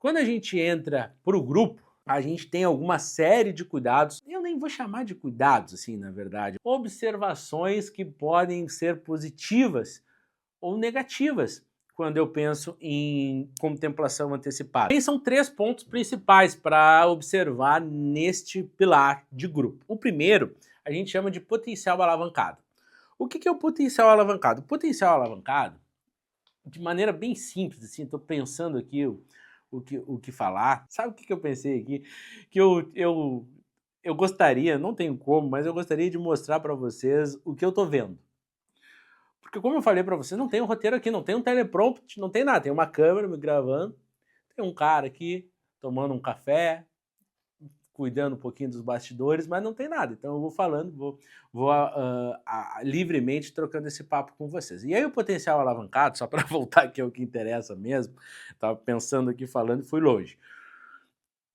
Quando a gente entra para o grupo, a gente tem alguma série de cuidados, eu nem vou chamar de cuidados, assim, na verdade, observações que podem ser positivas ou negativas quando eu penso em contemplação antecipada. E são 3 pontos principais para observar neste pilar de grupo. O primeiro, a gente chama de potencial alavancado. O que é o potencial alavancado? O potencial alavancado, de maneira bem simples, assim, estou pensando aqui o que falar. Sabe o que eu pensei aqui? Que eu gostaria, não tenho como, mas eu gostaria de mostrar para vocês o que eu estou vendo. Porque como eu falei para vocês, não tem um roteiro aqui, não tem um teleprompter, não tem nada. Tem uma câmera me gravando, tem um cara aqui tomando um café, cuidando um pouquinho dos bastidores, mas não tem nada. Então eu vou falando, vou livremente trocando esse papo com vocês. E aí o potencial alavancado, só para voltar aqui ao que interessa mesmo, estava pensando aqui falando e fui longe.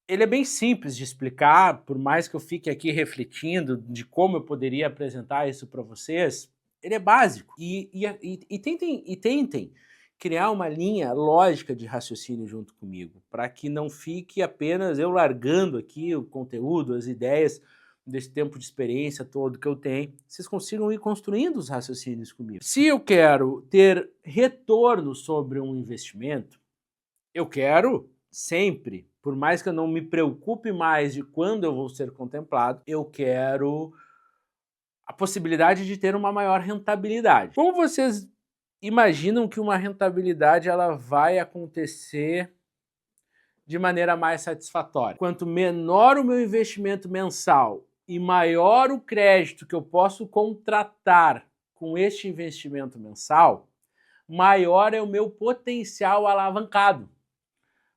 Ele é bem simples de explicar, por mais que eu fique aqui refletindo de como eu poderia apresentar isso para vocês, ele é básico. E tentem criar uma linha lógica de raciocínio junto comigo, para que não fique apenas eu largando aqui o conteúdo, as ideias desse tempo de experiência todo que eu tenho, vocês consigam ir construindo os raciocínios comigo. Se eu quero ter retorno sobre um investimento, eu quero sempre, por mais que eu não me preocupe mais de quando eu vou ser contemplado, eu quero a possibilidade de ter uma maior rentabilidade. Como vocês imaginam que uma rentabilidade ela vai acontecer de maneira mais satisfatória? Quanto menor o meu investimento mensal e maior o crédito que eu posso contratar com este investimento mensal, maior é o meu potencial alavancado.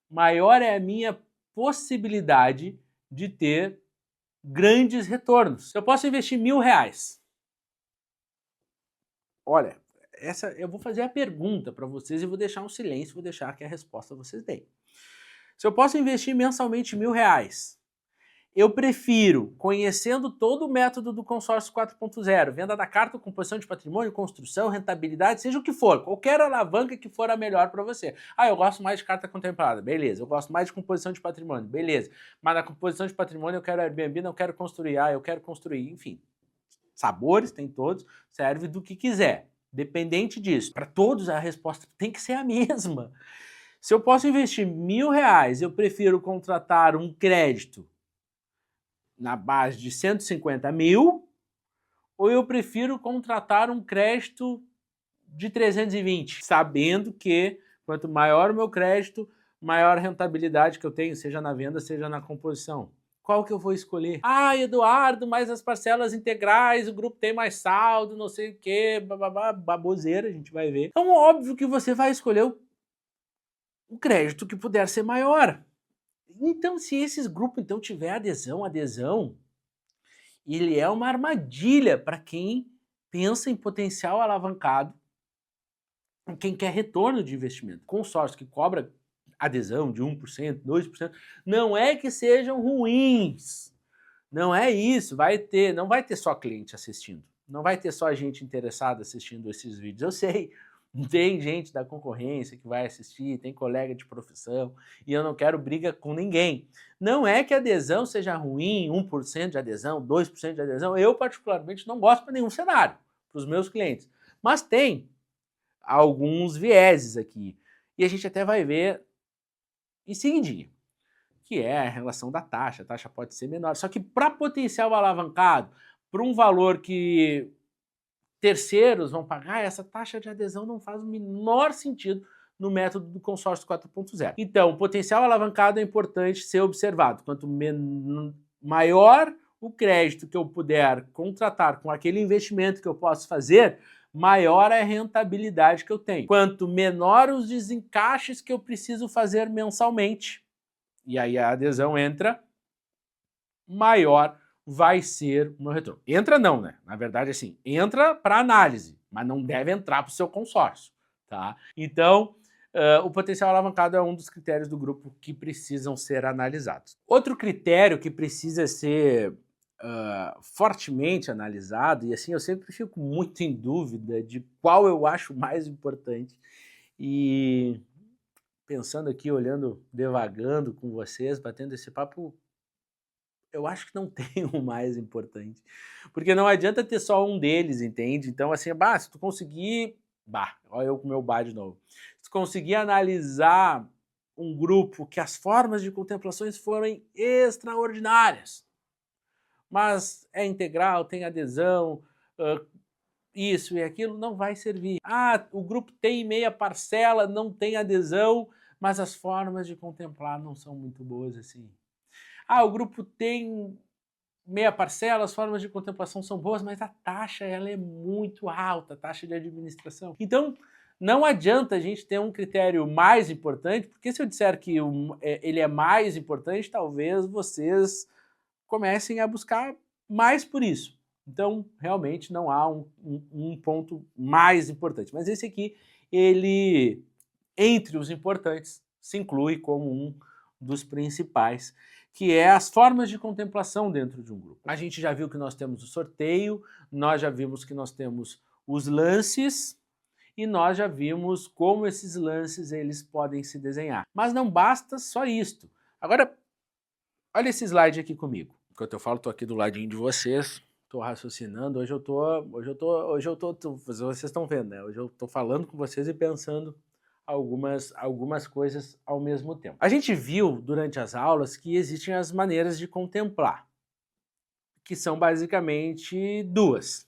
Maior é a minha possibilidade de ter grandes retornos. Eu posso investir R$1.000. Olha, eu vou fazer a pergunta para vocês e vou deixar um silêncio, vou deixar que a resposta vocês deem. Se eu posso investir mensalmente R$1.000, eu prefiro, conhecendo todo o método do consórcio 4.0, venda da carta, composição de patrimônio, construção, rentabilidade, seja o que for, qualquer alavanca que for a melhor para você. Eu gosto mais de carta contemplada, beleza. Eu gosto mais de composição de patrimônio, beleza. Mas na composição de patrimônio eu quero Airbnb, não quero construir. Eu quero construir, enfim. Sabores tem todos, serve do que quiser. Dependente disso. Para todos a resposta tem que ser a mesma. Se eu posso investir R$1.000, eu prefiro contratar um crédito na base de 150 mil, ou eu prefiro contratar um crédito de 320, sabendo que quanto maior o meu crédito, maior a rentabilidade que eu tenho, seja na venda, seja na composição. Qual que eu vou escolher? Eduardo, mas as parcelas integrais, o grupo tem mais saldo, não sei o que, baboseira, a gente vai ver. Então, óbvio que você vai escolher o crédito que puder ser maior. Então, se esses grupos então tiver adesão, ele é uma armadilha para quem pensa em potencial alavancado, quem quer retorno de investimento. Consórcio que cobra adesão de 1%, 2%, não é que sejam ruins. Não é isso, não vai ter só cliente assistindo. Não vai ter só gente interessada assistindo esses vídeos. Eu sei, tem gente da concorrência que vai assistir, tem colega de profissão, e eu não quero briga com ninguém. Não é que a adesão seja ruim, 1% de adesão, 2% de adesão. Eu, particularmente, não gosto para nenhum cenário, para os meus clientes. Mas tem alguns vieses aqui. E a gente até vai ver em seguidinha, que é a relação da taxa. A taxa pode ser menor. Só que para potencial alavancado, para um valor que terceiros vão pagar, essa taxa de adesão não faz o menor sentido no método do consórcio 4.0. Então, o potencial alavancado é importante ser observado. Quanto maior o crédito que eu puder contratar com aquele investimento que eu posso fazer, maior é a rentabilidade que eu tenho. Quanto menor os desencaixes que eu preciso fazer mensalmente, e aí a adesão entra, maior vai ser o meu retorno. Entra não, né? Na verdade, assim, entra para análise, mas não deve entrar para o seu consórcio, tá? Então, o potencial alavancado é um dos critérios do grupo que precisam ser analisados. Outro critério que precisa ser fortemente analisado, e assim eu sempre fico muito em dúvida de qual eu acho mais importante, e pensando aqui, olhando, devagando com vocês, batendo esse papo, eu acho que não tem o mais importante. Porque não adianta ter só um deles, entende? Então, assim, se tu conseguir... olha eu com o meu de novo. Se tu conseguir analisar um grupo que as formas de contemplações forem extraordinárias, mas é integral, tem adesão, isso e aquilo, não vai servir. O grupo tem meia parcela, não tem adesão, mas as formas de contemplar não são muito boas assim. O grupo tem meia parcela, as formas de contemplação são boas, mas a taxa ela é muito alta, a taxa de administração. Então, não adianta a gente ter um critério mais importante, porque se eu disser que ele é mais importante, talvez vocês comecem a buscar mais por isso. Então, realmente não há um ponto mais importante. Mas esse aqui, ele, entre os importantes, se inclui como um dos principais, que é as formas de contemplação dentro de um grupo. A gente já viu que nós temos o sorteio, nós já vimos que nós temos os lances e nós já vimos como esses lances eles podem se desenhar. Mas não basta só isto. Agora, olha esse slide aqui comigo. Enquanto eu falo, estou aqui do ladinho de vocês, estou raciocinando. Hoje eu tô, vocês estão vendo, né? Hoje eu estou falando com vocês e pensando algumas coisas ao mesmo tempo. A gente viu durante as aulas que existem as maneiras de contemplar, que são basicamente duas: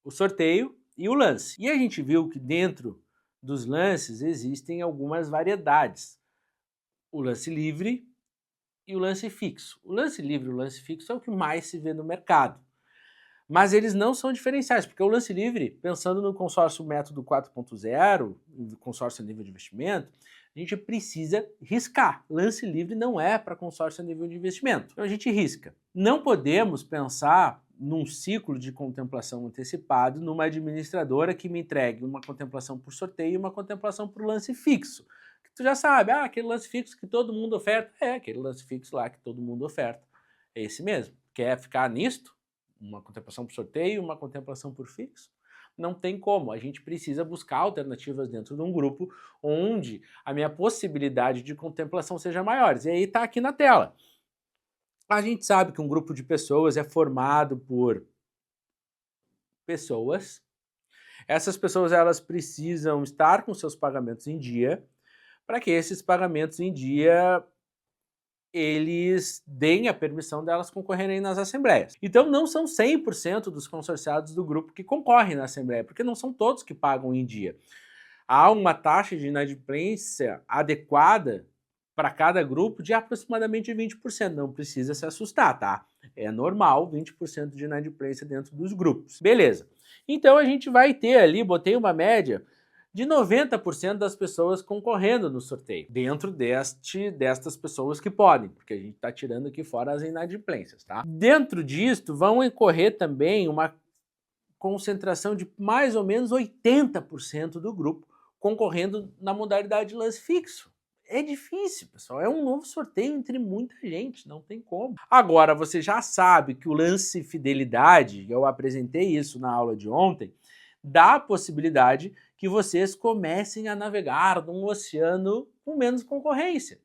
o sorteio e o lance. E a gente viu que dentro dos lances existem algumas variedades: o lance livre e o lance fixo. O lance livre e o lance fixo é o que mais se vê no mercado. Mas eles não são diferenciais, porque o lance livre, pensando no consórcio método 4.0, consórcio a nível de investimento, a gente precisa riscar. Lance livre não é para consórcio a nível de investimento. Então a gente risca. Não podemos pensar num ciclo de contemplação antecipado numa administradora que me entregue uma contemplação por sorteio e uma contemplação por lance fixo. Tu já sabe, aquele lance fixo que todo mundo oferta, aquele lance fixo lá que todo mundo oferta. É esse mesmo. Quer ficar nisto? Uma contemplação por sorteio, uma contemplação por fixo? Não tem como. A gente precisa buscar alternativas dentro de um grupo onde a minha possibilidade de contemplação seja maior. E aí está aqui na tela. A gente sabe que um grupo de pessoas é formado por pessoas. Essas pessoas elas precisam estar com seus pagamentos em dia, para que esses pagamentos em dia eles deem a permissão delas concorrerem nas assembleias. Então não são 100% dos consorciados do grupo que concorrem na assembleia, porque não são todos que pagam em dia. Há uma taxa de inadimplência adequada para cada grupo de aproximadamente 20%. Não precisa se assustar, tá? É normal 20% de inadimplência dentro dos grupos. Beleza. Então a gente vai ter ali, botei uma média de 90% das pessoas concorrendo no sorteio, dentro destas pessoas que podem, porque a gente está tirando aqui fora as inadimplências, tá? Dentro disto, vão incorrer também uma concentração de mais ou menos 80% do grupo concorrendo na modalidade de lance fixo. É difícil, pessoal, é um novo sorteio entre muita gente, não tem como. Agora, você já sabe que o lance fidelidade, eu apresentei isso na aula de ontem, dá a possibilidade que vocês comecem a navegar num oceano com menos concorrência.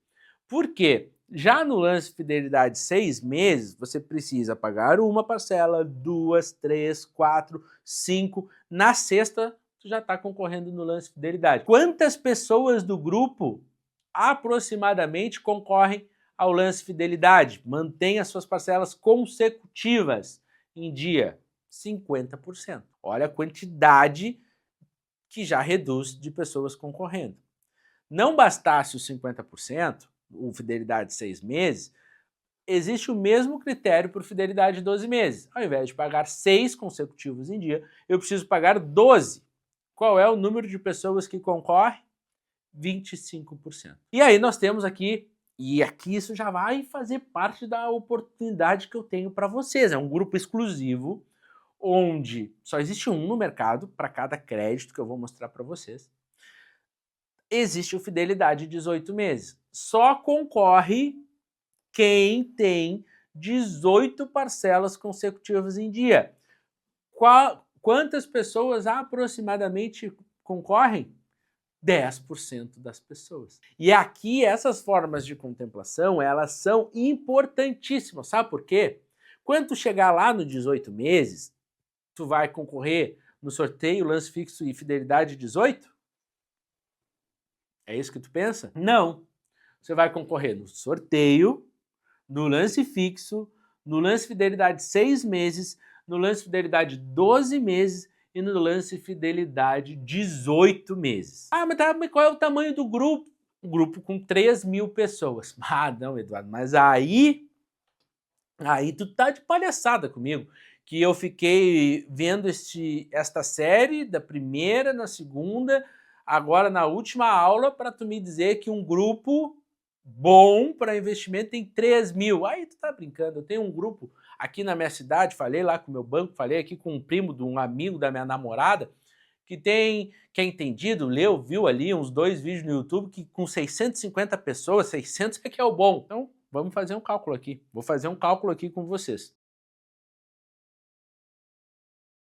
Por quê? Já no lance fidelidade 6 meses, você precisa pagar uma parcela, 2, 3, 4, 5. Na sexta, você já está concorrendo no lance fidelidade. Quantas pessoas do grupo aproximadamente concorrem ao lance fidelidade? Mantém as suas parcelas consecutivas em dia. 50%. Olha a quantidade que já reduz de pessoas concorrendo. Não bastasse os 50%, o fidelidade 6 meses, existe o mesmo critério por fidelidade de 12 meses. Ao invés de pagar 6 consecutivos em dia, eu preciso pagar 12. Qual é o número de pessoas que concorrem? 25%. E aí nós temos aqui, e aqui isso já vai fazer parte da oportunidade que eu tenho para vocês. É um grupo exclusivo, onde só existe um no mercado para cada crédito que eu vou mostrar para vocês. Existe o fidelidade 18 meses. Só concorre quem tem 18 parcelas consecutivas em dia. Quantas pessoas aproximadamente concorrem? 10% das pessoas. E aqui essas formas de contemplação, elas são importantíssimas, sabe por quê? Quando tu chegar lá no 18 meses, tu vai concorrer no sorteio Lance Fixo e Fidelidade 18? É isso que tu pensa? Não. Você vai concorrer no sorteio, no Lance Fixo, no Lance Fidelidade 6 meses, no Lance Fidelidade 12 meses e no Lance Fidelidade 18 meses. Ah, mas qual é o tamanho do grupo? Um grupo com 3.000 pessoas. Ah, não, Eduardo, mas aí tu tá de palhaçada comigo. Que eu fiquei vendo esta série da primeira, na segunda, agora na última aula, para tu me dizer que um grupo bom para investimento tem 3.000. Aí tu tá brincando. Eu tenho um grupo aqui na minha cidade, falei lá com o meu banco, falei aqui com um primo de um amigo da minha namorada, que é entendido, leu, viu ali uns 2 vídeos no YouTube, que com 650 pessoas, 600 é que é o bom. Então, vamos fazer um cálculo aqui. Vou fazer um cálculo aqui com vocês.